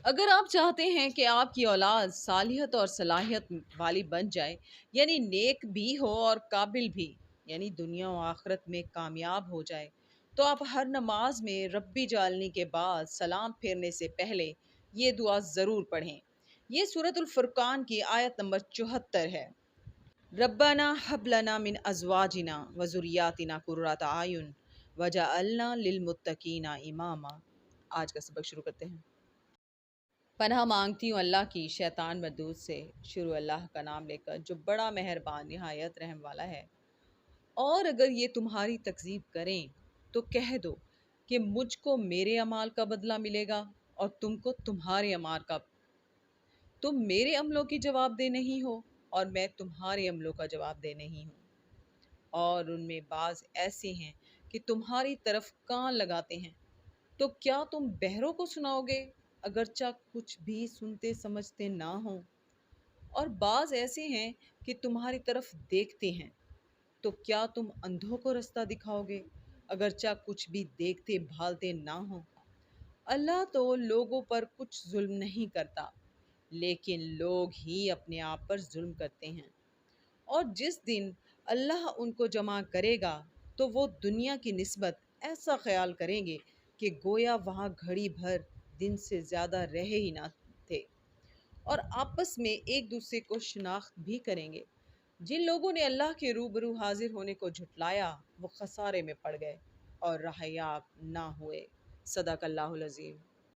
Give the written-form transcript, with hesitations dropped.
اگر آپ چاہتے ہیں کہ آپ کی اولاد صالحت اور صلاحیت والی بن جائے، یعنی نیک بھی ہو اور قابل بھی، یعنی دنیا و آخرت میں کامیاب ہو جائے، تو آپ ہر نماز میں ربی جالنی کے بعد سلام پھیرنے سے پہلے یہ دعا ضرور پڑھیں۔ یہ سورۃ الفرقان کی آیت نمبر 74 ہے۔ ربنا حب لنا من ازواجنا وذریاتنا قرۃ اعین وجعلنا للمتقین اماما۔ آج کا سبق شروع کرتے ہیں۔ پناہ مانگتی ہوں اللہ کی شیطان مردود سے۔ شروع اللہ کا نام لے کر جو بڑا مہربان نہایت رحم والا ہے۔ اور اگر یہ تمہاری تکذیب کریں تو کہہ دو کہ مجھ کو میرے اعمال کا بدلہ ملے گا اور تم کو تمہارے اعمال کا۔ تم میرے عملوں کی جواب دہ نہیں ہو اور میں تمہارے عملوں کا جواب دہ نہیں ہوں۔ اور ان میں بعض ایسے ہیں کہ تمہاری طرف کان لگاتے ہیں، تو کیا تم بہروں کو سناؤ گے اگرچہ کچھ بھی سنتے سمجھتے نہ ہوں؟ اور بعض ایسے ہیں کہ تمہاری طرف دیکھتے ہیں، تو کیا تم اندھوں کو رستہ دکھاؤ گے اگرچہ کچھ بھی دیکھتے بھالتے نہ ہوں؟ اللہ تو لوگوں پر کچھ ظلم نہیں کرتا، لیکن لوگ ہی اپنے آپ پر ظلم کرتے ہیں۔ اور جس دن اللہ ان کو جمع کرے گا تو وہ دنیا کی نسبت ایسا خیال کریں گے کہ گویا وہاں گھڑی بھر دن سے زیادہ رہے ہی نہ تھے، اور آپس میں ایک دوسرے کو شناخت بھی کریں گے۔ جن لوگوں نے اللہ کے روبرو حاضر ہونے کو جھٹلایا وہ خسارے میں پڑ گئے اور راہ یاب نہ ہوئے۔ صدق اللہ العظیم۔